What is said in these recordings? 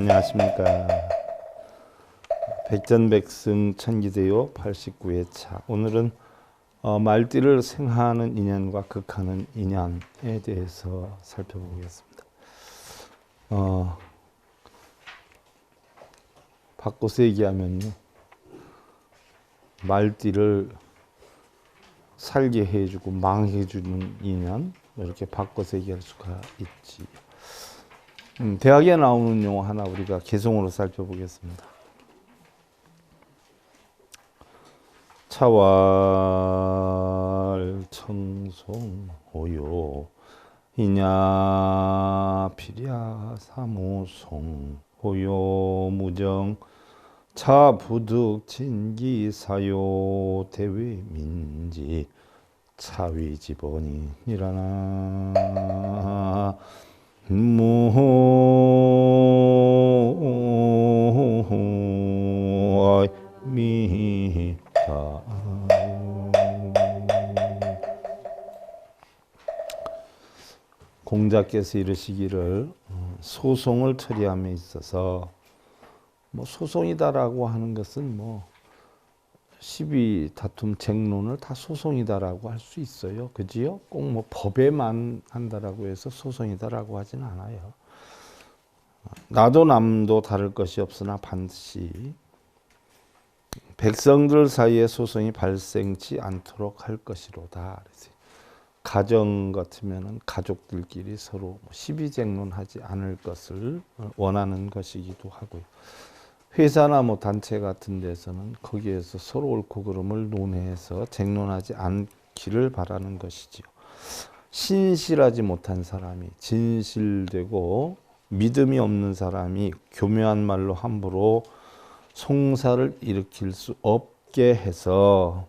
안녕하십니까. 백전백승 천기대요 89회차. 오늘은 말띠를 생하는 인연과 극하는 인연에 대해서 살펴보겠습니다. 바꿔서 얘기하면요, 말띠를 살게 해주고 망해주는 인연, 이렇게 바꿔서 얘기할 수가 있지. 대학에 나오는 용어 하나 우리가 개성으로 살펴보겠습니다. 차왈 청송 호요 이냐 피랴 사무송 호요 무정 차부득 진기 사요 대외 민지 차위 지번이 일어나 미다. 공자께서 이르시기를 소송을 처리함에 있어서 소송이다라고 하는 것은 시비 다툼 쟁론을 다 소송이다라고 할 수 있어요. 그지요? 꼭 법에만 한다라고 해서 소송이다라고 하진 않아요. 나도 남도 다를 것이 없으나 반드시 백성들 사이에 소송이 발생치 않도록 할 것이로다. 가정 같으면 가족들끼리 서로 시비쟁론하지 않을 것을 원하는 것이기도 하고요. 회사나 단체 같은 데서는 거기에서 서로 옳고 그름을 논해서 쟁론하지 않기를 바라는 것이지요. 신실하지 못한 사람이 진실되고 믿음이 없는 사람이 교묘한 말로 함부로 송사를 일으킬 수 없게 해서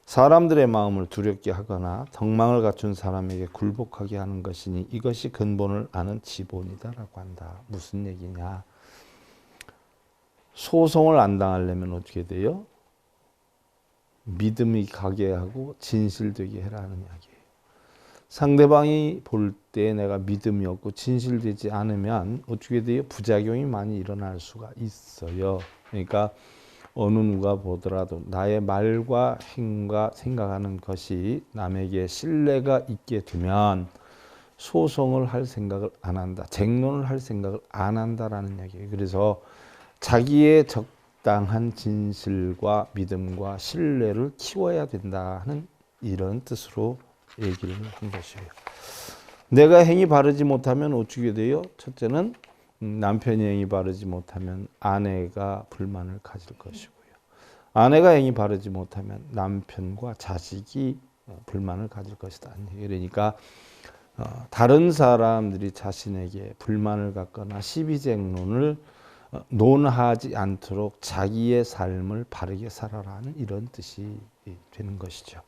사람들의 마음을 두렵게 하거나 덕망을 갖춘 사람에게 굴복하게 하는 것이니 이것이 근본을 아는 지본이다라고 한다. 무슨 얘기냐? 소송을 안 당하려면 어떻게 돼요? 믿음이 가게 하고 진실되게 해라는 이야기예요. 상대방이 볼 때 내가 믿음이 없고 진실되지 않으면 어떻게 돼요? 부작용이 많이 일어날 수가 있어요. 그러니까 어느 누가 보더라도 나의 말과 행과 생각하는 것이 남에게 신뢰가 있게 되면 소송을 할 생각을 안 한다. 쟁론을 할 생각을 안 한다라는 이야기예요. 그래서 자기의 적당한 진실과 믿음과 신뢰를 키워야 된다는 이런 뜻으로 얘기를 한 것이에요. 내가 행위 바르지 못하면 어떻게 돼요? 첫째는 남편이 행위 바르지 못하면 아내가 불만을 가질 것이고요. 아내가 행위 바르지 못하면 남편과 자식이 불만을 가질 것이다. 그러니까 다른 사람들이 자신에게 불만을 갖거나 시비쟁론을 논하지 않도록 자기의 삶을 바르게 살아라는 이런 뜻이 되는 것이죠.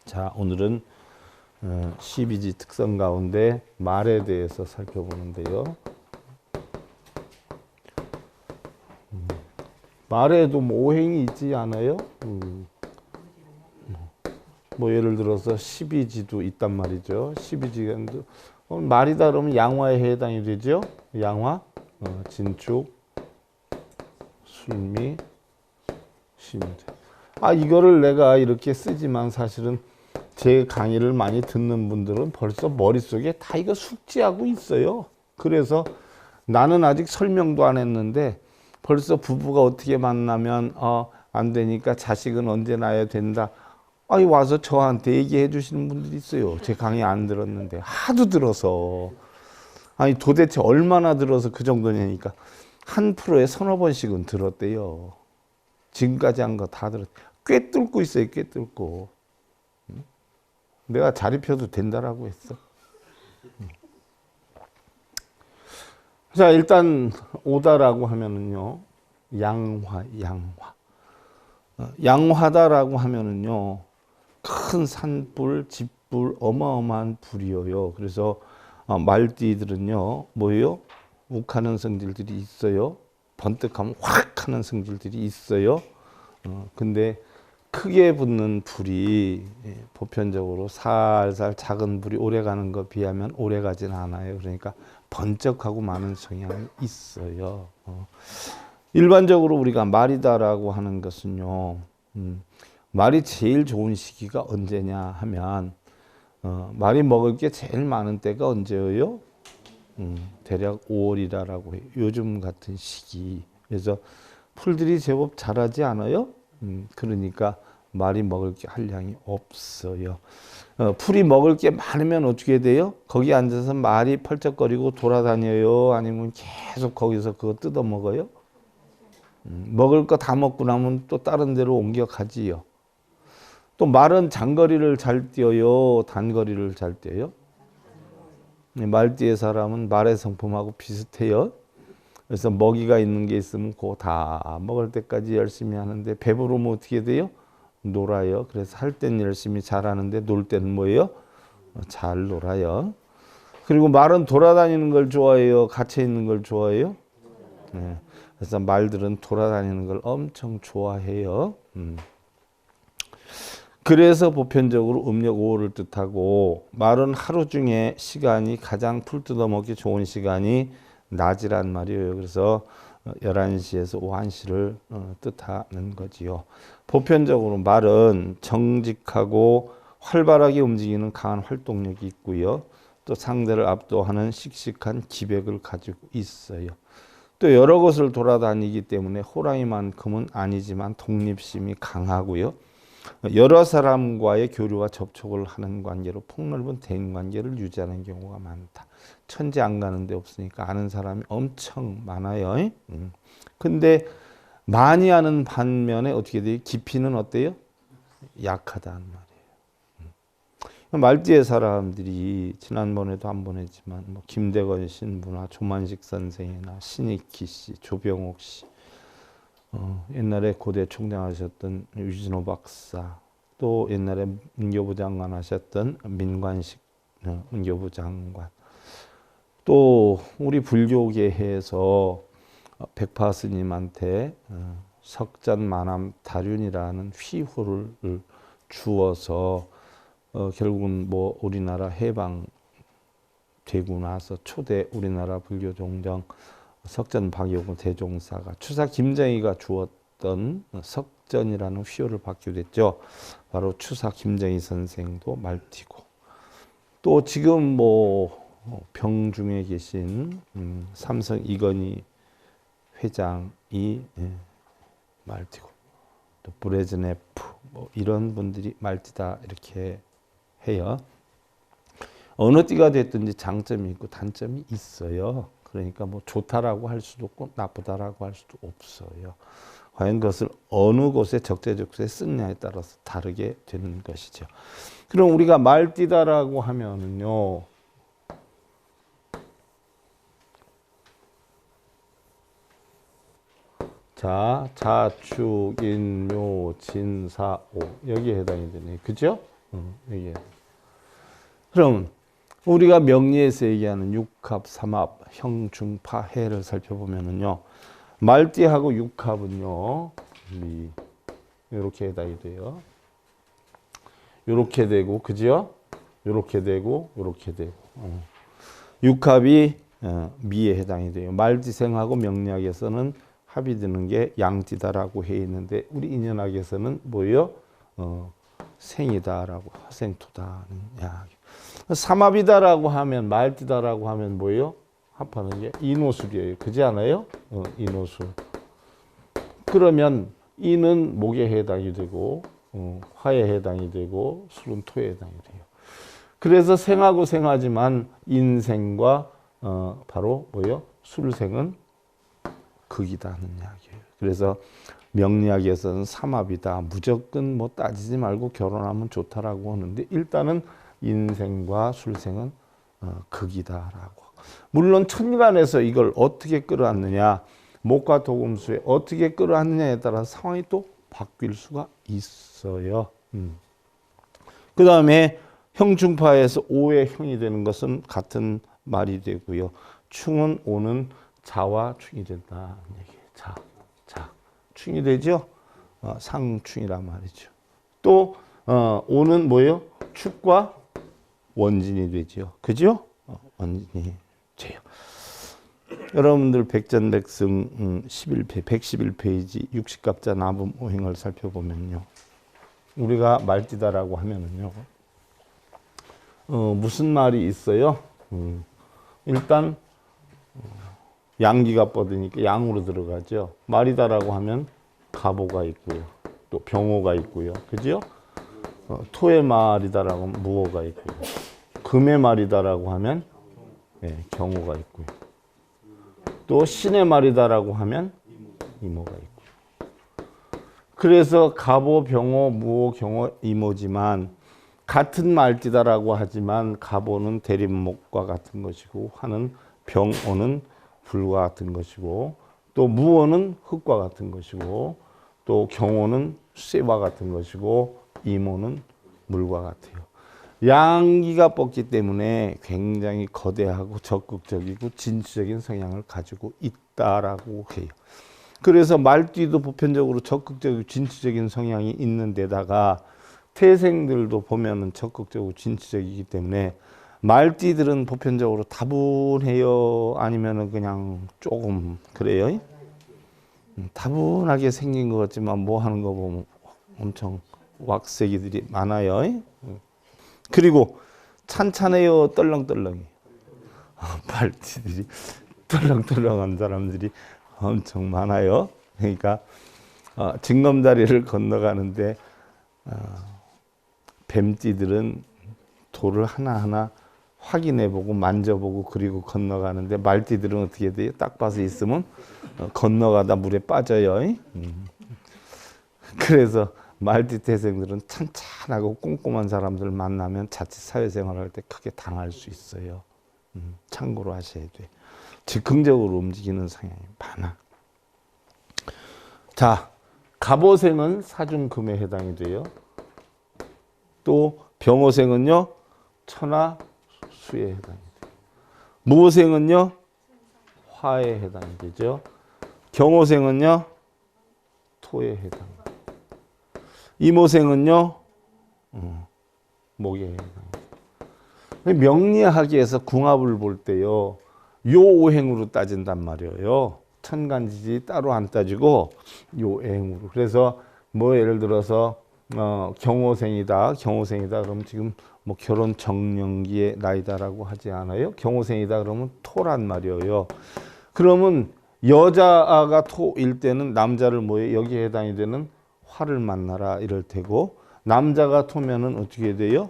자, 오늘은 12지 특성 가운데 말에 대해서 살펴보는데요. 말에도 오행이 있지 않아요? 예를 들어서 12지도 있단 말이죠. 12지간도 말이다 그러면 양화에 해당이 되죠. 양화, 진축, 술미, 심대. 이거를 내가 이렇게 쓰지만 사실은 제 강의를 많이 듣는 분들은 벌써 머릿속에 다 이거 숙지하고 있어요. 그래서 나는 아직 설명도 안 했는데 벌써 부부가 어떻게 만나면 안 되니까 자식은 언제 낳아야 된다. 와서 저한테 얘기해 주시는 분들이 있어요. 제 강의 안 들었는데 하도 들어서. 도대체 얼마나 들어서 그 정도냐니까 한 프로에 서너 번씩은 들었대요. 지금까지 한 거 다 들었. 꿰뚫고 있어요. 꿰뚫고. 내가 자리 펴도 된다라고 했어. 자, 일단 오다라고 하면은요, 양화다라고 하면은요, 큰 산불, 집불, 어마어마한 불이에요. 그래서 말띠들은요, 뭐예요? 욱하는 성질들이 있어요. 번뜩하면 확 하는 성질들이 있어요. 근데 크게 붙는 불이 보편적으로 살살 작은 불이 오래 가는 것 비하면 오래 가진 않아요. 그러니까 번쩍하고 많은 성향이 있어요. 일반적으로 우리가 말이다라고 하는 것은요, 말이 제일 좋은 시기가 언제냐 하면, 말이 먹을 게 제일 많은 때가 언제예요? 대략 5월이라고 해요. 요즘 같은 시기. 그래서 풀들이 제법 자라지 않아요? 그러니까 말이 먹을 게 한량이 없어요. 풀이 먹을 게 많으면 어떻게 돼요? 거기 앉아서 말이 펄쩍거리고 돌아다녀요? 아니면 계속 거기서 그거 뜯어 먹어요? 먹을 거 다 먹고 나면 또 다른 데로 옮겨가지요. 또 말은 장거리를 잘 뛰어요? 단거리를 잘 뛰어요? 말띠의 사람은 말의 성품하고 비슷해요. 그래서 먹이가 있는 게 있으면 그거 다 먹을 때까지 열심히 하는데 배부르면 어떻게 돼요? 놀아요. 그래서 할 땐 열심히 잘하는데 놀 때는 뭐예요? 잘 놀아요. 그리고 말은 돌아다니는 걸 좋아해요? 갇혀 있는 걸 좋아해요? 네. 그래서 말들은 돌아다니는 걸 엄청 좋아해요. 그래서 보편적으로 음력 5월을 뜻하고 말은 하루 중에 시간이 가장 풀 뜯어먹기 좋은 시간이 낮이란 말이에요. 그래서 11시에서 오후 1시를 뜻하는 거지요. 보편적으로 말은 정직하고 활발하게 움직이는 강한 활동력이 있고요. 또 상대를 압도하는 씩씩한 기백을 가지고 있어요. 또 여러 곳을 돌아다니기 때문에 호랑이만큼은 아니지만 독립심이 강하고요. 여러 사람과의 교류와 접촉을 하는 관계로 폭넓은 대인관계를 유지하는 경우가 많다. 천지 안 가는 데 없으니까 아는 사람이 엄청 많아요. 근데 많이 아는 반면에 어떻게 돼요? 깊이는 어때요? 약하다는 말이에요. 말띠의 사람들이 지난번에도 한번 했지만 뭐 김대건 신부나 조만식 선생이나 신익희 씨, 조병옥 씨, 옛날에 고대 총장하셨던 유진호 박사, 또 옛날에 문교부 장관 하셨던 민관식 문교부 장관, 또 우리 불교계에서 백파 스님한테 석잔만암 다륜이라는 휘호를 주어서 결국은 뭐 우리나라 해방 되고 나서 초대 우리나라 불교 종정 석전 박여구 대종사가 추사 김정희가 주었던 석전이라는 휘호를 받게 됐죠. 바로 추사 김정희 선생도 말띠고, 또 지금 뭐 병중에 계신 삼성 이건희 회장이 말띠고, 또 브레즈네프 뭐 이런 분들이 말띠다 이렇게 해요. 어느 띠가 됐든지 장점이 있고 단점이 있어요. 그러니까 뭐 좋다라고 할 수도 없고 나쁘다라고 할 수도 없어요. 과연 그것을 어느 곳에 적재적소에 쓰느냐에 따라서 다르게 되는 것이죠. 그럼 우리가 말띠다라고 하면은요, 자, 자축, 인묘, 진사오 여기에 해당이 되네. 그죠? 여기에. 그럼 우리가 명리에서 얘기하는 육합, 삼합, 형중파, 해를 살펴보면은요, 말띠하고 육합은요, 이렇게 해당이 돼요. 이렇게 되고, 그죠? 이렇게 되고, 이렇게 되고. 육합이 미에 해당이 돼요. 말띠생하고 명리학에서는 합이 되는 게 양띠다라고 해 있는데 우리 인연학에서는 뭐예요? 생이다라고, 화생토다는 이야기. 삼합이다라고 하면, 말띠다라고 하면 뭐예요? 합하는 게 인호술이에요. 그지 않아요? 인호술. 그러면 인은 목에 해당이 되고, 화에 해당이 되고, 술은 토에 해당이 돼요. 그래서 생하고 생하지만 인생과 바로 뭐예요? 술생은 극이다는 이야기예요. 그래서 명리학에서는 삼합이다. 무조건 뭐 따지지 말고 결혼하면 좋다라고 하는데 일단은 인생과 술생은 극이다라고. 물론 천간에서 이걸 어떻게 끌어안느냐, 목과 도금수에 어떻게 끌어안느냐에 따라 상황이 또 바뀔 수가 있어요. 그 다음에 형중파에서 오의 형이 되는 것은 같은 말이 되고요. 충은 오는 자와 충이 된다. 자, 충이 되죠? 상충이란 말이죠. 또 오는 뭐예요? 축과 원진이 되죠. 그죠? 원진이 돼요. 여러분들 백전백승 111페이지 60갑자 나범 오행을 살펴보면요. 우리가 말띠다라고 하면은요. 무슨 말이 있어요? 일단 양기가 뻗으니까 양으로 들어가죠. 말이다라고 하면 가보가 있고요. 또 병호가 있고요. 그죠? 토의 말이다라고 하면 무호가 있고요. 금의 말이다라고 하면 경호가 있고요. 또 신의 말이다라고 하면 이모가 있고요. 그래서 가보, 병호, 무호, 경호, 이모지만 같은 말띠다라고 하지만 가보는 대립목과 같은 것이고 화는 병호는 불과 같은 것이고 또 무호는 흙과 같은 것이고 또 경호는 쇠와 같은 것이고 이모는 물과 같아요. 양기가 뻗기 때문에 굉장히 거대하고 적극적이고 진취적인 성향을 가지고 있다라고 해요. 그래서 말띠도 보편적으로 적극적이고 진취적인 성향이 있는 데다가 태생들도 보면은 적극적이고 진취적이기 때문에 말띠들은 보편적으로 다분해요? 아니면은 그냥 조금 그래요? 다분하게 생긴 것 같지만 뭐 하는 거 보면 엄청 왁새기들이 많아요. 그리고 찬찬해요? 떨렁떨렁해요? 말띠들이 떨렁떨렁한 사람들이 엄청 많아요. 그러니까 징검다리를 건너가는데 뱀띠들은 돌을 하나하나 확인해보고 만져보고 그리고 건너가는데 말띠들은 어떻게 돼요? 딱 봐서 있으면 건너가다 물에 빠져요. 그래서 말띠 태생들은 찬찬하고 꼼꼼한 사람들 만나면 자칫 사회생활 할 때 크게 당할 수 있어요. 참고로 하셔야 돼. 즉흥적으로 움직이는 성향이 많아. 자, 갑오생은 사중금에 해당이 돼요. 또 병오생은요 천하수에 해당이 돼요. 무오생은요 화에 해당이 되죠. 경오생은요 토에 해당이 돼요. 이모생은요 목에 해당이 돼요. 명리학에서 궁합을 볼 때요 요 오행으로 따진단 말이에요. 천간지지 따로 안 따지고 요 오행으로. 그래서 뭐 예를 들어서 경호생이다 그러면 지금 뭐 결혼 정년기의 나이다라고 하지 않아요? 경호생이다 그러면 토란 말이에요. 그러면 여자가 토일 때는 남자를 뭐에 여기에 해당이 되는 화를 만나라 이럴 테고 남자가 토면은 어떻게 돼요?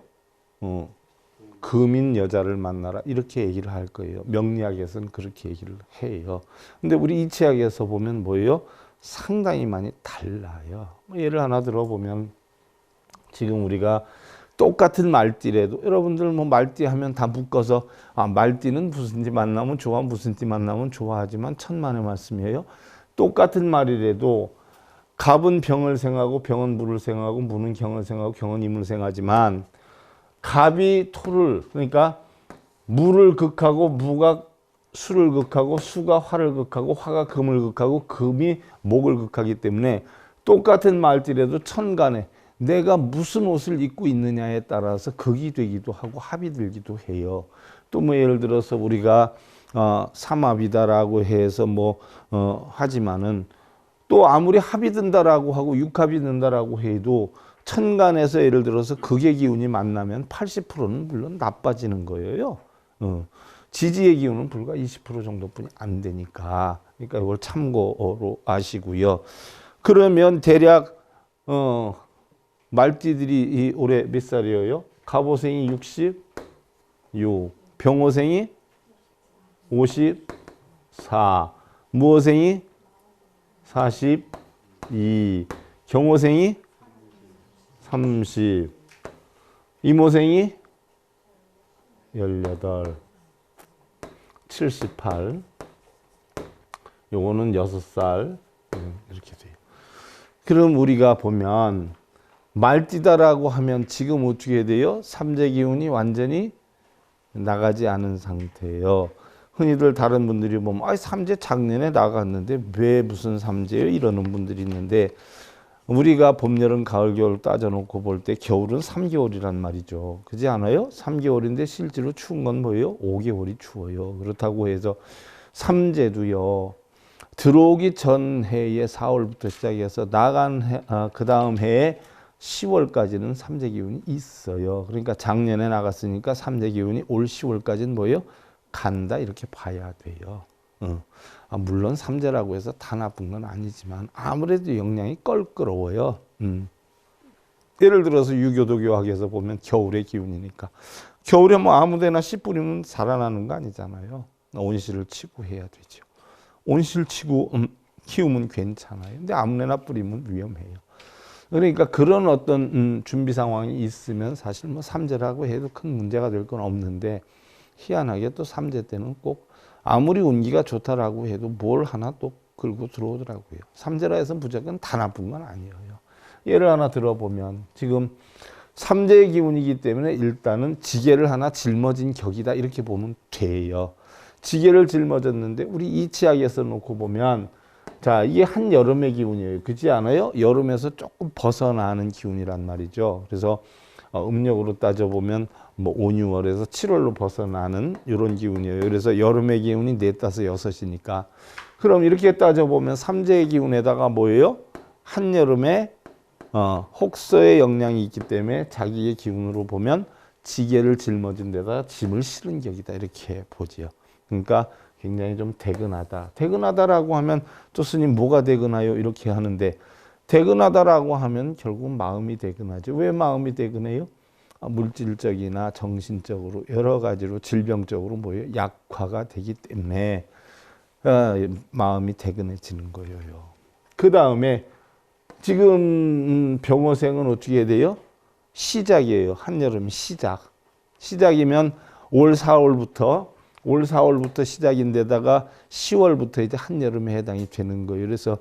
금인 여자를 만나라 이렇게 얘기를 할 거예요. 명리학에서는 그렇게 얘기를 해요. 근데 우리 이치학에서 보면 뭐예요? 상당히 많이 달라요. 예를 하나 들어보면 지금 우리가 똑같은 말띠래도 여러분들 뭐 말띠 하면 다 묶어서 말띠는 무슨 띠 만나면 좋아 무슨 띠 만나면 좋아하지만 천만의 말씀이에요. 똑같은 말이라도 갑은 병을 생하고 병은 물을 생하고 무는 경을 생하고 경은 임을 생하지만 갑이 토를 그러니까 물을 극하고 무가 수를 극하고 수가 화를 극하고 화가 금을 극하고 금이 목을 극하기 때문에 똑같은 말띠라도 천간에 내가 무슨 옷을 입고 있느냐에 따라서 극이 되기도 하고 합이 들기도 해요. 또 뭐 예를 들어서 우리가 삼합이다라고 해서 뭐 하지만은 또 아무리 합이 든다라고 하고 육합이 든다라고 해도 천간에서 예를 들어서 극의 기운이 만나면 80%는 물론 나빠지는 거예요. 지지의 기운은 불과 20% 정도뿐이 안 되니까. 그러니까 이걸 참고로 아시고요. 그러면 대략 말띠들이 올해 몇 살이에요? 갑오생이 66, 병오생이 54, 무오생이 42, 경오생이 30, 이모생이 18, 78, 요거는 6살 이렇게 돼요. 그럼 우리가 보면 말띠다라고 하면 지금 어떻게 돼요? 삼재 기운이 완전히 나가지 않은 상태예요. 흔히들 다른 분들이 보면 삼재 작년에 나갔는데 왜 무슨 삼재예요? 이러는 분들이 있는데 우리가 봄, 여름, 가을, 겨울 따져놓고 볼 때 겨울은 3개월이란 말이죠. 그렇지 않아요? 3개월인데 실제로 추운 건 뭐예요? 5개월이 추워요. 그렇다고 해서 삼재도요. 들어오기 전 해에 4월부터 시작해서 그 다음 해에 10월까지는 삼재 기운이 있어요. 그러니까 작년에 나갔으니까 삼재 기운이 올 10월까지는 뭐예요? 간다 이렇게 봐야 돼요. 물론 삼재라고 해서 다 나쁜 건 아니지만 아무래도 영향이 껄끄러워요. 예를 들어서 유교도교학에서 보면 겨울의 기운이니까 겨울에 뭐 아무데나 씨 뿌리면 살아나는 거 아니잖아요. 온실을 치고 해야 되죠. 온실 치고 키우면 괜찮아요. 근데 아무데나 뿌리면 위험해요. 그러니까 그런 어떤 준비 상황이 있으면 사실 뭐 삼재라고 해도 큰 문제가 될 건 없는데 희한하게 또 삼재 때는 꼭 아무리 운기가 좋다라고 해도 뭘 하나 또 끌고 들어오더라고요. 삼재라 해서 무조건 다 나쁜 건 아니에요. 예를 하나 들어보면 지금 삼재의 기운이기 때문에 일단은 지게를 하나 짊어진 격이다 이렇게 보면 돼요. 지게를 짊어졌는데 우리 이치학에서 놓고 보면 자 이게 한여름의 기운이에요. 그렇지 않아요? 여름에서 조금 벗어나는 기운이란 말이죠. 그래서 음력으로 따져보면 뭐 5, 6월에서 7월로 벗어나는 이런 기운이에요. 그래서 여름의 기운이 4, 5, 6이니까 그럼 이렇게 따져보면 삼재의 기운에다가 뭐예요? 한여름에 혹서의 영향이 있기 때문에 자기의 기운으로 보면 지게를 짊어진 데다가 짐을 실은 격이다 이렇게 보지요. 그러니까 굉장히 좀 대근하다. 대근하다라고 하면 또 스님 뭐가 대근해요? 이렇게 하는데 대근하다라고 하면 결국 마음이 대근하죠. 왜 마음이 대근해요? 물질적이나 정신적으로 여러 가지로 질병적으로 뭐예요? 약화가 되기 때문에 마음이 대근해지는 거예요. 그 다음에 지금 병호생은 어떻게 돼요? 시작이에요. 한여름 시작. 시작이면 올 4월부터 시작인데다가 10월부터 이제 한여름에 해당이 되는 거예요. 그래서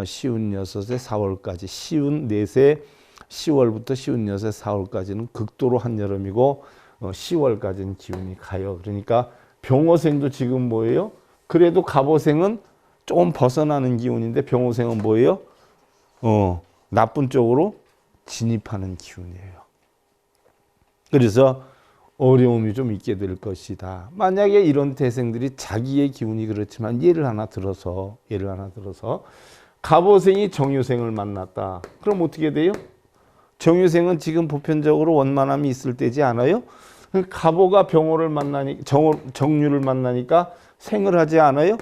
시운 6에 4월까지, 시운 4에 10월부터 시운 6에 4월까지는 극도로 한여름이고 10월까지는 기운이 가요. 그러니까 병호생도 지금 뭐예요? 그래도 갑오생은 조금 벗어나는 기운인데 병호생은 뭐예요? 나쁜 쪽으로 진입하는 기운이에요. 그래서 어려움이 좀 있게 될 것이다. 만약에 이런 태생들이 자기의 기운이 그렇지만 예를 하나 들어서 갑오생이 정유생을 만났다. 그럼 어떻게 돼요? 정유생은 지금 보편적으로 원만함이 있을 때지 않아요? 갑오가 병호를 정유를 만나니까 생을 하지 않아요?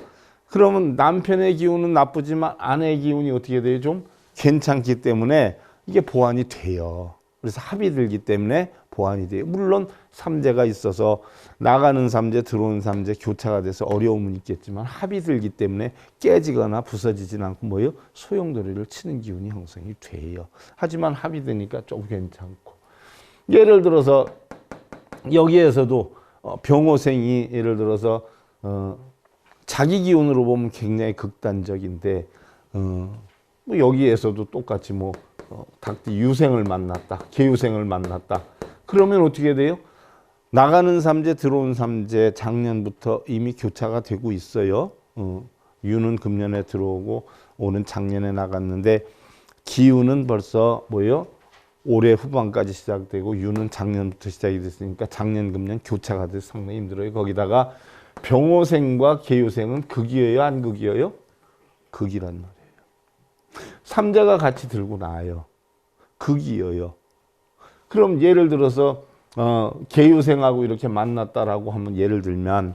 그러면 남편의 기운은 나쁘지만 아내의 기운이 어떻게 돼요? 좀 괜찮기 때문에 이게 보완이 돼요. 그래서 합이 들기 때문에 보완이 돼요. 물론 삼재가 있어서 나가는 삼재, 들어오는 삼재 교차가 돼서 어려움은 있겠지만 합이 들기 때문에 깨지거나 부서지진 않고 뭐예요? 소용돌이를 치는 기운이 형성이 돼요. 하지만 합이 되니까 좀 괜찮고. 예를 들어서 여기에서도 병호생이 예를 들어서 자기 기운으로 보면 굉장히 극단적인데 뭐 여기에서도 똑같이 뭐 닭띠 유생을 만났다, 개유생을 만났다. 그러면 어떻게 돼요? 나가는 삼재, 들어온 삼재 작년부터 이미 교차가 되고 있어요. 유는 금년에 들어오고 오는 작년에 나갔는데 기운은 벌써 뭐예요? 올해 후반까지 시작되고 유는 작년부터 시작이 됐으니까 작년, 금년 교차가 돼서 상당히 힘들어요. 거기다가 병호생과 개유생은 극이에요? 안 극이에요? 극이란 말이에요. 삼재가 같이 들고 나와요. 극이에요. 그럼 예를 들어서 개유생하고 이렇게 만났다라고 하면 예를 들면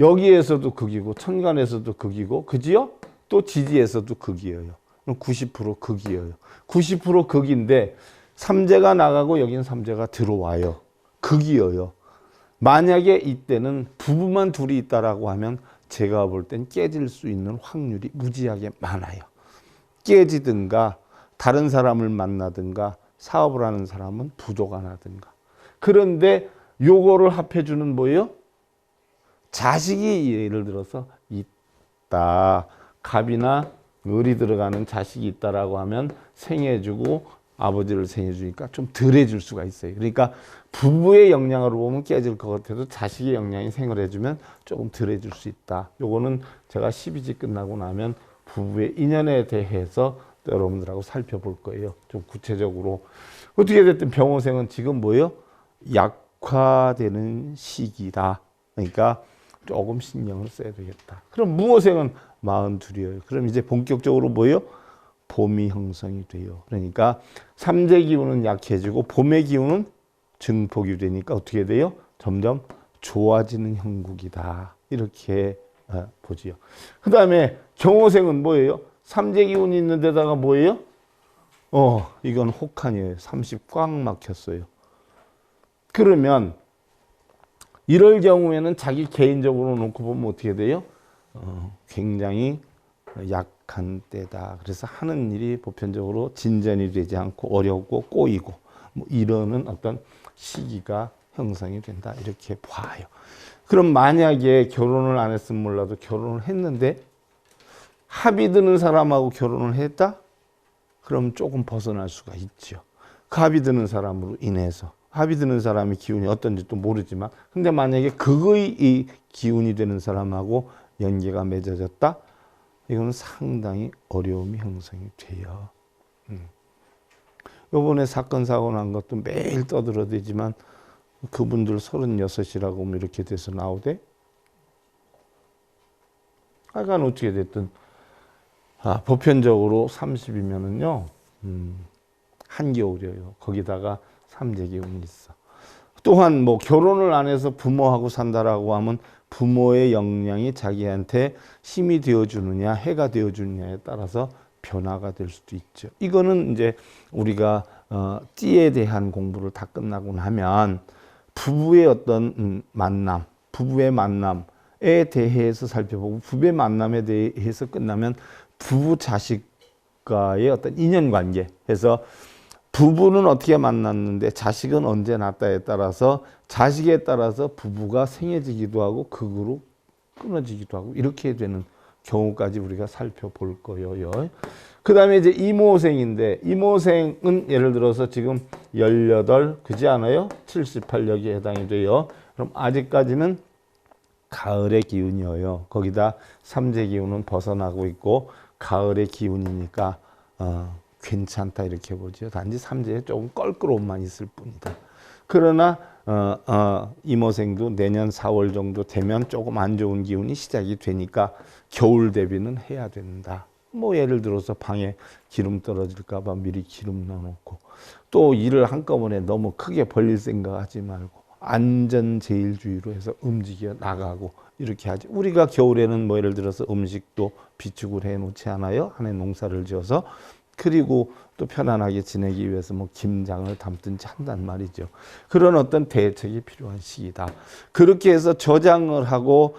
여기에서도 극이고 천간에서도 극이고 그지요? 또 지지에서도 극이에요. 90% 극이에요. 90% 극인데 삼재가 나가고 여긴 삼재가 들어와요. 극이에요. 만약에 이때는 부부만 둘이 있다라고 하면 제가 볼 땐 깨질 수 있는 확률이 무지하게 많아요. 깨지든가 다른 사람을 만나든가 사업을 하는 사람은 부조가 나든가. 그런데 요거를 합해주는 뭐예요? 자식이 예를 들어서 있다. 갑이나 을이 들어가는 자식이 있다라고 하면 생해주고 아버지를 생해주니까 좀 덜해줄 수가 있어요. 그러니까 부부의 영향으로 보면 깨질 것 같아도 자식의 영향이 생을 해주면 조금 덜해줄 수 있다. 요거는 제가 12지 끝나고 나면 부부의 인연에 대해서 또 여러분들하고 살펴볼 거예요. 좀 구체적으로. 어떻게 됐든 병호생은 지금 뭐예요? 약화되는 시기다. 그러니까 조금 신경을 써야 되겠다. 그럼 무호생은 42이에요. 그럼 이제 본격적으로 뭐예요? 봄이 형성이 돼요. 그러니까 삼재 기운은 약해지고 봄의 기운은 증폭이 되니까 어떻게 돼요? 점점 좋아지는 형국이다. 이렇게 보지요. 그 다음에 경호생은 뭐예요? 삼재 기운이 있는 데다가 뭐예요? 이건 혹한이에요. 30 꽉 막혔어요. 그러면 이럴 경우에는 자기 개인적으로 놓고 보면 어떻게 돼요? 굉장히 약한 때다. 그래서 하는 일이 보편적으로 진전이 되지 않고 어렵고 꼬이고 뭐 이러는 어떤 시기가 형성이 된다. 이렇게 봐요. 그럼 만약에 결혼을 안 했으면 몰라도 결혼을 했는데 합이 드는 사람하고 결혼을 했다? 그럼 조금 벗어날 수가 있죠. 그 합이 드는 사람으로 인해서 합이 드는 사람의 기운이 어떤지 또 모르지만 근데 만약에 그의 이 기운이 되는 사람하고 연계가 맺어졌다? 이건 상당히 어려움이 형성이 돼요. 요번에 사건 사고 난 것도 매일 떠들어대지만 그분들 36이라고 하면 이렇게 돼서 나오대. 하여간 어떻게 됐든 보편적으로 30이면은요 한겨울이에요. 거기다가 삼재 기운이 있어. 또한 뭐 결혼을 안 해서 부모하고 산다라고 하면 부모의 영향이 자기한테 힘이 되어주느냐 해가 되어주느냐에 따라서 변화가 될 수도 있죠. 이거는 이제 우리가 띠에 대한 공부를 다 끝나고 나면 부부의 어떤 만남, 부부의 만남에 대해서 살펴보고 부부의 만남에 대해서 끝나면 부부 자식과의 어떤 인연관계 해서 부부는 어떻게 만났는데 자식은 언제 낳았다에 따라서 자식에 따라서 부부가 생해지기도 하고 극으로 끊어지기도 하고 이렇게 되는 경우까지 우리가 살펴볼 거예요. 그 다음에 이제 이모생인데 이모생은 예를 들어서 지금 18 그지 않아요? 78력에 해당이 돼요. 그럼 아직까지는 가을의 기운이에요. 거기다 삼재 기운은 벗어나고 있고 가을의 기운이니까 괜찮다 이렇게 보죠. 단지 삼재에 조금 껄끄러움만 있을 뿐이다. 그러나 이모생도 내년 4월 정도 되면 조금 안 좋은 기운이 시작이 되니까 겨울 대비는 해야 된다. 뭐 예를 들어서 방에 기름 떨어질까 봐 미리 기름 넣어놓고 또 일을 한꺼번에 너무 크게 벌릴 생각하지 말고 안전제일주의로 해서 움직여 나가고 이렇게 하지. 우리가 겨울에는 뭐 예를 들어서 음식도 비축을 해놓지 않아요? 한 해 농사를 지어서. 그리고 또 편안하게 지내기 위해서 뭐 김장을 담든지 한단 말이죠. 그런 어떤 대책이 필요한 시기다. 그렇게 해서 저장을 하고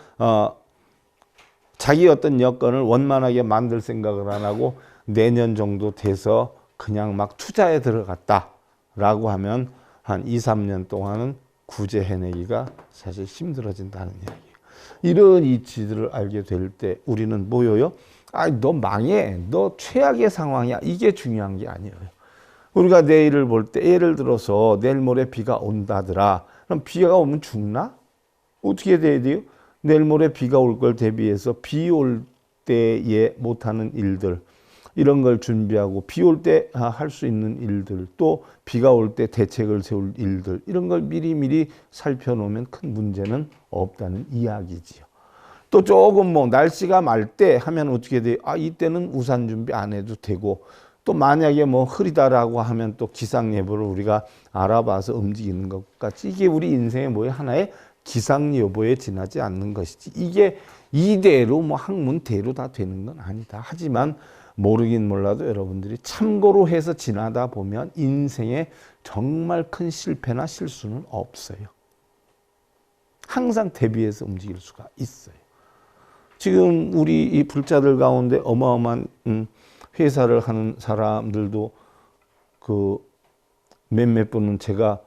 자기 어떤 여건을 원만하게 만들 생각을 안 하고 내년 정도 돼서 그냥 막 투자에 들어갔다라고 하면 한 2, 3년 동안은 구제해내기가 사실 힘들어진다는 이야기예요. 이런 이치들을 알게 될 때 우리는 뭐예요? 너 망해. 너 최악의 상황이야. 이게 중요한 게 아니에요. 우리가 내일을 볼 때 예를 들어서 내일 모레 비가 온다더라. 그럼 비가 오면 죽나? 어떻게 돼야 돼요? 내일 모레 비가 올 걸 대비해서 비 올 때에 못하는 일들 이런 걸 준비하고 비 올 때 할 수 있는 일들 또 비가 올 때 대책을 세울 일들 이런 걸 미리미리 살펴놓으면 큰 문제는 없다는 이야기지요. 또 조금 뭐 날씨가 말 때 하면 어떻게 돼요? 이때는 우산 준비 안 해도 되고 또 만약에 뭐 흐리다라고 하면 또 기상예보를 우리가 알아봐서 움직이는 것 같이 이게 우리 인생의 뭐의 하나의 기상예보에 지나지 않는 것이지 이게 이대로 뭐 학문대로 다 되는 건 아니다. 하지만 모르긴 몰라도 여러분들이 참고로 해서 지나다 보면 인생에 정말 큰 실패나 실수는 없어요. 항상 대비해서 움직일 수가 있어요. 지금 우리 이 불자들 가운데 어마어마한 회사를 하는 사람들도 그 몇몇 분은 제가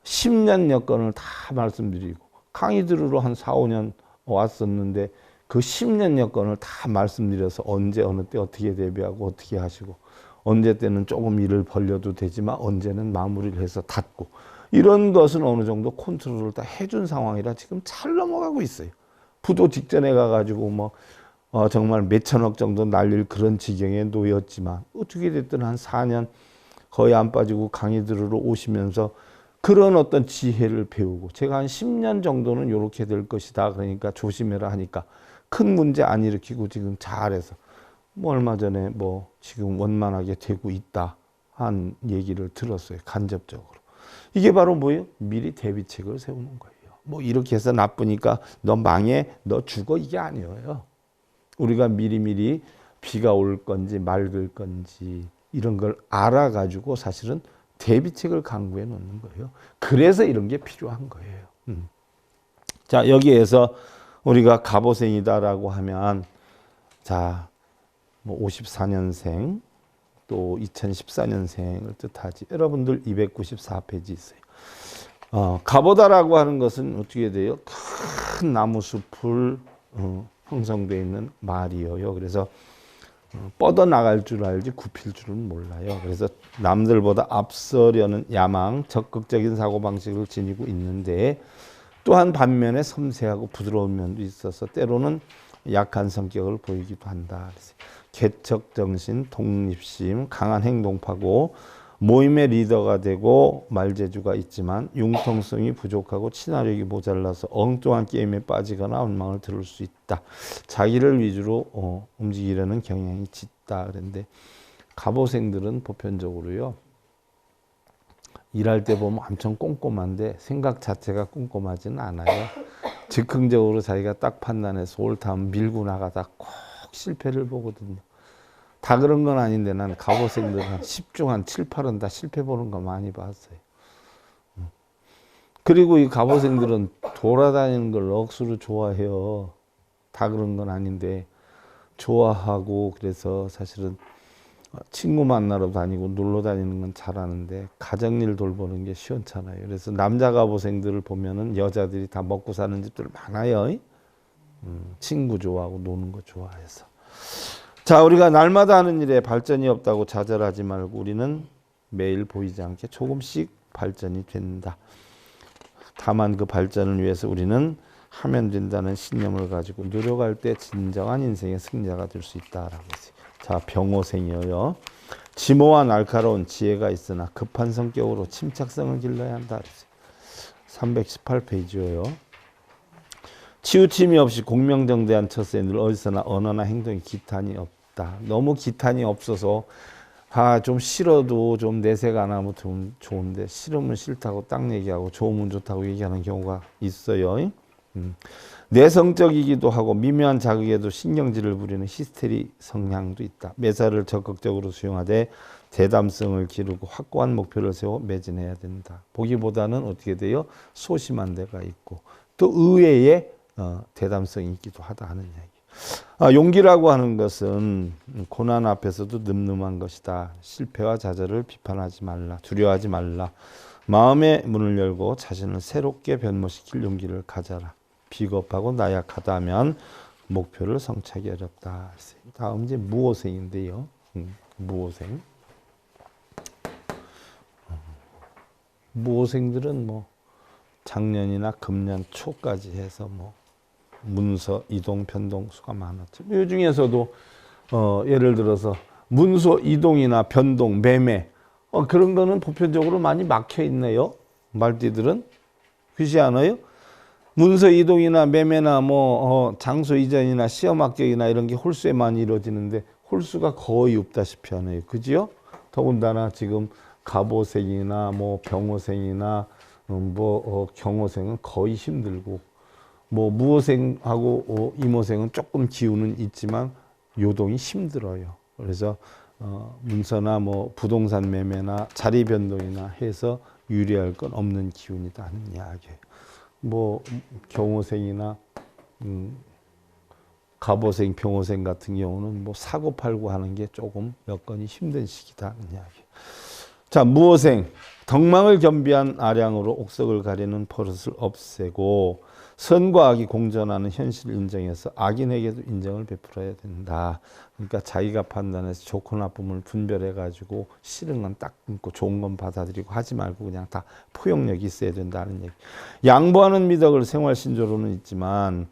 10년 여건을 다 말씀드리고 강의 들으러 한 4, 5년 왔었는데 그 10년 여건을 다 말씀드려서 언제 어느 때 어떻게 대비하고 어떻게 하시고 언제 때는 조금 일을 벌려도 되지만 언제는 마무리를 해서 닫고 이런 것은 어느 정도 컨트롤을 다 해준 상황이라 지금 잘 넘어가고 있어요. 부도 직전에 가가지고 뭐 정말 몇천억 정도 날릴 그런 지경에 놓였지만 어떻게 됐든 한 4년 거의 안 빠지고 강의 들으러 오시면서 그런 어떤 지혜를 배우고 제가 한 10년 정도는 이렇게 될 것이다. 그러니까 조심해라 하니까 큰 문제 안 일으키고 지금 잘해서 뭐 얼마 전에 뭐 지금 원만하게 되고 있다 한 얘기를 들었어요. 간접적으로. 이게 바로 뭐예요? 미리 대비책을 세우는 거예요. 뭐 이렇게 해서 나쁘니까 너 망해, 너 죽어 이게 아니에요. 우리가 미리미리 비가 올 건지 맑을 건지 이런 걸 알아가지고 사실은 대비책을 강구해 놓는 거예요. 그래서 이런 게 필요한 거예요. 자, 여기에서 우리가 갑오생이다라고 하면 자, 뭐 54년생 또 2014년생을 뜻하지. 여러분들 294페이지 있어요. 갑오다라고 하는 것은 어떻게 돼요? 큰 나무 숲을 형성되어 있는 말이에요. 그래서 뻗어 나갈 줄 알지 굽힐 줄은 몰라요. 그래서 남들보다 앞서려는 야망, 적극적인 사고방식을 지니고 있는데 또한 반면에 섬세하고 부드러운 면도 있어서 때로는 약한 성격을 보이기도 한다. 개척정신, 독립심, 강한 행동파고 모임의 리더가 되고 말재주가 있지만 융통성이 부족하고 친화력이 모자라서 엉뚱한 게임에 빠지거나 원망을 들을 수 있다. 자기를 위주로 움직이려는 경향이 짙다. 그런데 갑오생들은 보편적으로요. 일할 때 보면 엄청 꼼꼼한데 생각 자체가 꼼꼼하지는 않아요. 즉흥적으로 자기가 딱 판단해서 옳다 하면 밀고 나가다 꼭 실패를 보거든요. 다 그런 건 아닌데 나는 갑오생들 한 10중 한 7, 8은 다 실패 보는 거 많이 봤어요. 그리고 이 갑오생들은 돌아다니는 걸 억수로 좋아해요. 다 그런 건 아닌데 좋아하고 그래서 사실은 친구 만나러 다니고 놀러 다니는 건 잘하는데 가정일 돌보는 게 시원찮아요. 그래서 남자 갑오생들을 보면은 여자들이 다 먹고 사는 집들 많아요. 친구 좋아하고 노는 거 좋아해서. 자, 우리가 날마다 하는 일에 발전이 없다고 좌절하지 말고 우리는 매일 보이지 않게 조금씩 발전이 된다. 다만 그 발전을 위해서 우리는 하면 된다는 신념을 가지고 노력할 때 진정한 인생의 승자가 될 수 있다라고 했어요. 자, 병오생이요. 지모와 날카로운 지혜가 있으나 급한 성격으로 침착성을 길러야 한다. 318페이지요. 치우침이 없이 공명정대한 처세에 늘 어디서나 언어나 행동에 기탄이 없다. 너무 기탄이 없어서 좀 싫어도 좀 내색 안 하면 좀 좋은데 싫으면 싫다고 딱 얘기하고 좋으면 좋다고 얘기하는 경우가 있어요. 내성적이기도 하고 미묘한 자극에도 신경질을 부리는 히스테리 성향도 있다. 매사를 적극적으로 수용하되 대담성을 기르고 확고한 목표를 세워 매진해야 된다. 보기보다는 어떻게 돼요? 소심한 데가 있고 또 의외의 대담성이 있기도 하다 하는 이야기. 용기라고 하는 것은 고난 앞에서도 늠름한 것이다. 실패와 좌절을 비판하지 말라. 두려워하지 말라. 마음의 문을 열고 자신을 새롭게 변모시킬 용기를 가져라. 비겁하고 나약하다면 목표를 성취하기 어렵다. 다음 이제 무오생인데요. 무오생. 무오생들은 뭐 작년이나 금년 초까지 해서 뭐 문서 이동 변동수가 많았죠. 이 중에서도 예를 들어서 문서 이동이나 변동, 매매 그런 거는 보편적으로 많이 막혀 있네요. 말띠들은 그렇지 않아요? 문서 이동이나 매매나 뭐 장소 이전이나 시험 합격이나 이런 게 홀수에 많이 이루어지는데 홀수가 거의 없다시피 하네요. 그지요? 더군다나 지금 갑오생이나 뭐 병오생이나 경오생은 거의 힘들고 뭐 무오생하고 임오생은 조금 기운은 있지만 요동이 힘들어요. 그래서 문서나 뭐 부동산 매매나 자리 변동이나 해서 유리할 건 없는 기운이다 하는 이야기예요. 뭐 경오생이나 갑오생, 병오생 같은 경우는 뭐 사고 팔고 하는 게 조금 여건이 힘든 시기다 하는 이야기예요. 자, 무오생, 덕망을 겸비한 아량으로 옥석을 가리는 버릇을 없애고 선과 악이 공존하는 현실을 인정해서 악인에게도 인정을 베풀어야 된다. 그러니까 자기가 판단해서 좋고 나쁨을 분별해 가지고 싫은 건 딱 끊고 좋은 건 받아들이고 하지 말고 그냥 다 포용력이 있어야 된다는 얘기. 양보하는 미덕을 생활신조로는 있지만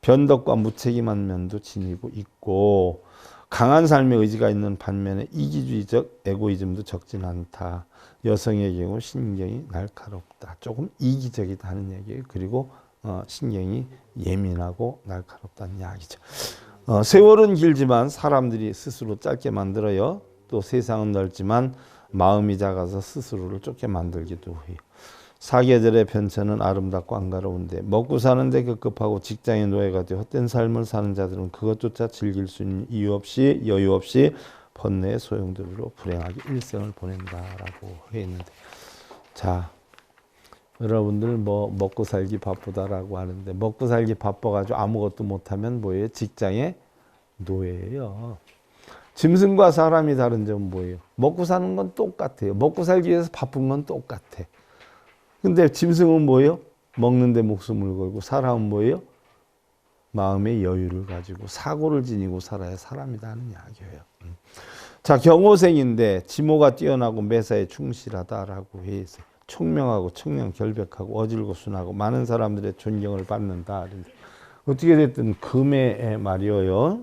변덕과 무책임한 면도 지니고 있고 강한 삶의 의지가 있는 반면에 이기주의적 에고이즘도 적진 않다. 여성의 경우 신경이 날카롭다. 조금 이기적이다는 얘기예요. 그리고 신경이 예민하고 날카롭다는 이야기죠. 세월은 길지만 사람들이 스스로 짧게 만들어요. 또 세상은 넓지만 마음이 작아서 스스로를 좁게 만들기도 해요. 사계절의 변천은 아름답고 안가로운데 먹고 사는데 급급하고 직장의 노예가 되어 헛된 삶을 사는 자들은 그것조차 즐길 수 있는 이유 없이 여유 없이 번뇌의 소용돌이로 불행하게 일생을 보낸다라고 했는데, 자, 여러분들 뭐 먹고 살기 바쁘다라고 하는데 먹고 살기 바빠가지고 아무것도 못하면 뭐예요? 직장의 노예예요. 짐승과 사람이 다른 점은 뭐예요? 먹고 사는 건 똑같아요. 먹고 살기 위해서 바쁜 건 똑같아. 근데 짐승은 뭐예요? 먹는데 목숨을 걸고, 사람은 뭐예요? 마음의 여유를 가지고 사고를 지니고 살아야 사람이라는 이야기예요. 자, 경호생인데 지모가 뛰어나고 매사에 충실하다라고 해 있어요. 총명하고 청명결백하고 어질고 순하고 많은 사람들의 존경을 받는다. 어떻게 됐든 금의 말이에요.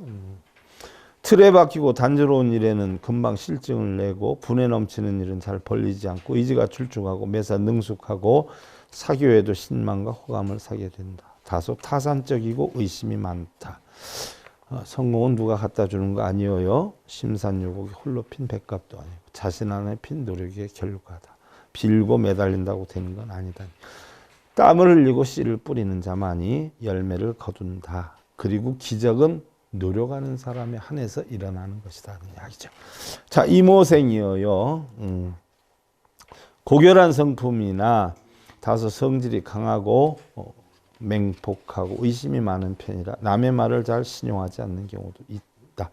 틀에 박히고 단조로운 일에는 금방 실증을 내고 분에 넘치는 일은 잘 벌리지 않고 의지가 출중하고 매사 능숙하고 사교에도 신망과 호감을 사게 된다. 다소 타산적이고 의심이 많다. 성공은 누가 갖다 주는 거 아니에요. 심산유곡이 홀로 핀 백합도 아니고 자신 안에 핀 노력의 결과다. 빌고 매달린다고 되는 건 아니다. 땀을 흘리고 씨를 뿌리는 자만이 열매를 거둔다. 그리고 기적은 노력하는 사람에 한해서 일어나는 것이다. 이야기죠. 자, 이모생이어요. 고결한 성품이나 다소 성질이 강하고 맹폭하고 의심이 많은 편이라 남의 말을 잘 신용하지 않는 경우도 있다.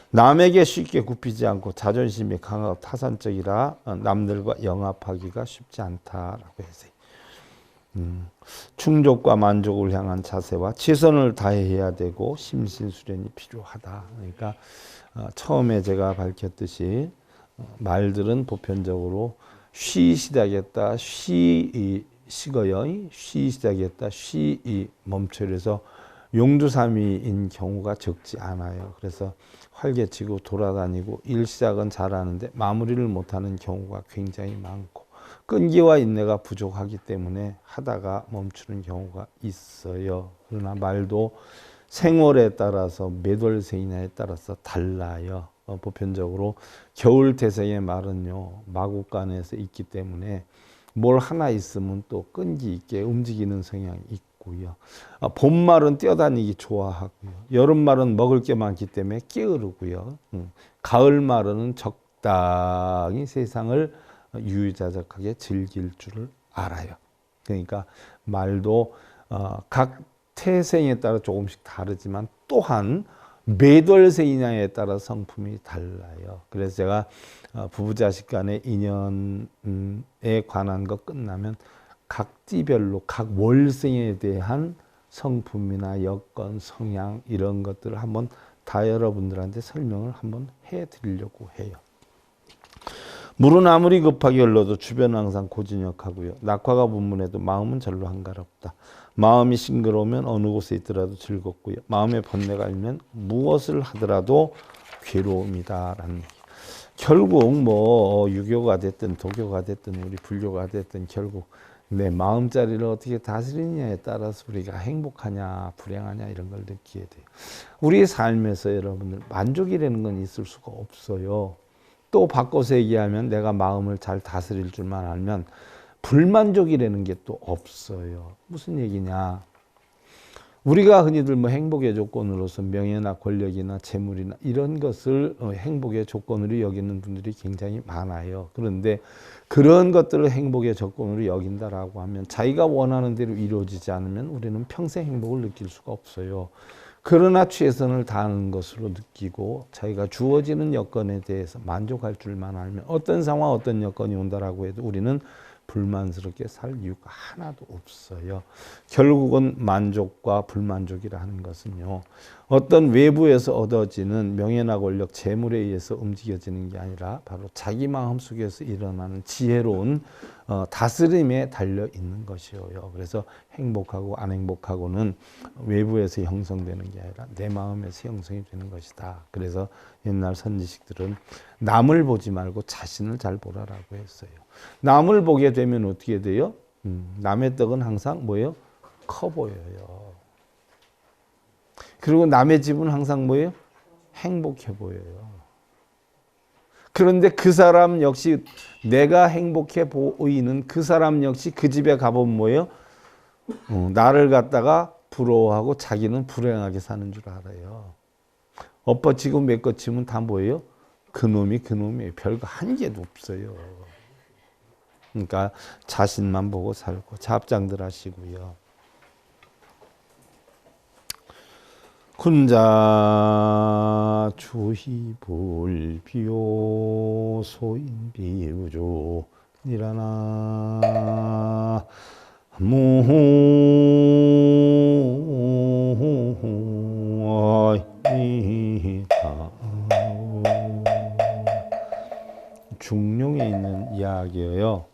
남에게 쉽게 굽히지 않고 자존심이 강하고 타산적이라 남들과 영합하기가 쉽지 않다라고 했어요. 충족과 만족을 향한 자세와 최선을 다해야 되고 심신수련이 필요하다. 그러니까 처음에 제가 밝혔듯이 말들은 보편적으로 쉬 시작했다, 식어요, 쉬 시작했다, 쉬 멈춰. 그래서 용두사미인 경우가 적지 않아요. 그래서 활개치고 돌아다니고 일 시작은 잘하는데 마무리를 못하는 경우가 굉장히 많고 끈기와 인내가 부족하기 때문에 하다가 멈추는 경우가 있어요. 그러나 말도 생월에 따라서 몇 월생이냐에 따라서 달라요. 보편적으로 겨울태생의 말은요, 마구간에서 있기 때문에 뭘 하나 있으면 또 끈기 있게 움직이는 성향이 있고요. 봄말은 뛰어다니기 좋아하고요. 여름말은 먹을 게 많기 때문에 게으르고요. 가을말은 적당히 세상을 유유자적하게 즐길 줄을 알아요. 그러니까 말도 각 태생에 따라 조금씩 다르지만 또한 몇 월생이냐에 따라 성품이 달라요. 그래서 제가 부부자식 간의 인연에 관한 거 끝나면 각 띠별로 각 월생에 대한 성품이나 여건, 성향 이런 것들을 한번 다 여러분들한테 설명을 한번 해드리려고 해요. 물은 아무리 급하게 흘러도 주변은 항상 고진역하고요. 낙화가 분분해도 마음은 절로 한가롭다. 마음이 싱그러우면 어느 곳에 있더라도 즐겁고요. 마음의 번뇌가 일면 무엇을 하더라도 괴로움이다라는 얘기. 결국 뭐 유교가 됐든 도교가 됐든 우리 불교가 됐든 결국 내 마음자리를 어떻게 다스리느냐에 따라서 우리가 행복하냐 불행하냐 이런 걸 느끼게 돼요. 우리의 삶에서 여러분들 만족이라는 건 있을 수가 없어요. 또 바꿔서 얘기하면 내가 마음을 잘 다스릴 줄만 알면 불만족이라는 게 또 없어요. 무슨 얘기냐? 우리가 흔히들 뭐 행복의 조건으로서 명예나 권력이나 재물이나 이런 것을 행복의 조건으로 여기는 분들이 굉장히 많아요. 그런데 그런 것들을 행복의 조건으로 여긴다라고 하면 자기가 원하는 대로 이루어지지 않으면 우리는 평생 행복을 느낄 수가 없어요. 그러나 최선을 다하는 것으로 느끼고 자기가 주어지는 여건에 대해서 만족할 줄만 알면 어떤 상황 어떤 여건이 온다라고 해도 우리는 불만스럽게 살 이유가 하나도 없어요. 결국은 만족과 불만족이라 하는 것은요, 어떤 외부에서 얻어지는 명예나 권력, 재물에 의해서 움직여지는 게 아니라 바로 자기 마음 속에서 일어나는 지혜로운 다스림에 달려 있는 것이에요. 그래서 행복하고 안 행복하고는 외부에서 형성되는 게 아니라 내 마음에서 형성이 되는 것이다. 그래서 옛날 선지식들은 남을 보지 말고 자신을 잘 보라라고 했어요. 남을 보게 되면 어떻게 돼요? 남의 떡은 항상 뭐예요? 커 보여요. 그리고 남의 집은 항상 뭐예요? 행복해 보여요. 그런데 그 사람 역시 내가 행복해 보이는 그 사람 역시 그 집에 가보면 뭐예요? 나를 갖다가 부러워하고 자기는 불행하게 사는 줄 알아요. 엎어치고 메꿔치면 다 뭐예요? 그놈이에요. 별거 한 개도 없어요. 그러니까 자신만 보고 살고 잡장들 하시고요. 군자 주희불비요 소인비우조 니라나 무이다. 중룡에 있는 이야기예요.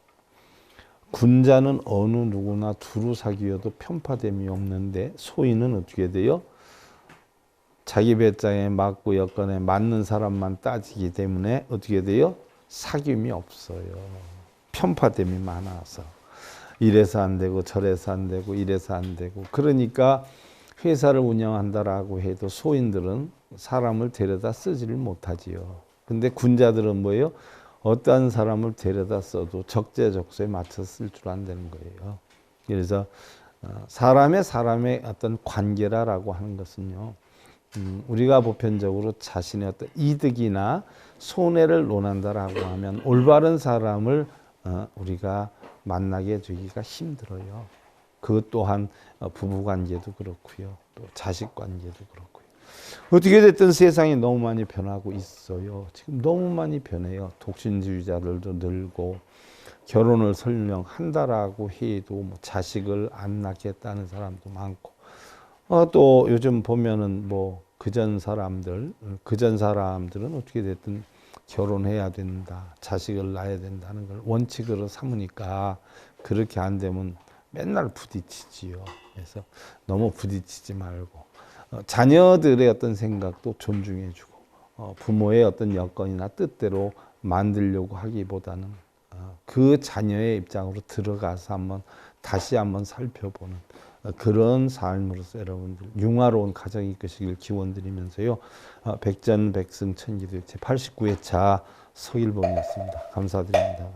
군자는 어느 누구나 두루 사귀어도 편파됨이 없는데 소인은 어떻게 돼요? 자기 배짱에 맞고 여건에 맞는 사람만 따지기 때문에 어떻게 돼요? 사귐이 없어요. 편파됨이 많아서. 이래서 안 되고 저래서 안 되고 이래서 안 되고. 그러니까 회사를 운영한다라고 해도 소인들은 사람을 데려다 쓰지를 못하지요. 근데 군자들은 뭐예요? 어떠한 사람을 데려다 써도 적재적소에 맞춰서 쓸 줄 안다는 거예요. 그래서 사람의 어떤 관계라고 하는 것은요. 우리가 보편적으로 자신의 어떤 이득이나 손해를 논한다라고 하면 올바른 사람을 우리가 만나게 되기가 힘들어요. 그것 또한 부부관계도 그렇고요. 또 자식관계도 그렇고요. 어떻게 됐든 세상이 너무 많이 변하고 있어요. 지금 너무 많이 변해요. 독신주의자들도 늘고 결혼을 설령 한다라고 해도 뭐 자식을 안 낳겠다는 사람도 많고 또 요즘 보면은 뭐 그전 사람들은 어떻게 됐든 결혼해야 된다, 자식을 낳아야 된다는 걸 원칙으로 삼으니까 그렇게 안 되면 맨날 부딪히지요. 그래서 너무 부딪히지 말고 자녀들의 어떤 생각도 존중해주고 부모의 어떤 여건이나 뜻대로 만들려고 하기보다는 그 자녀의 입장으로 들어가서 다시 한번 살펴보는 그런 삶으로서 여러분들 융화로운 가정이 이끄시길 기원드리면서요. 백전백승 천기도 제 89회차 서일봉이었습니다. 감사드립니다.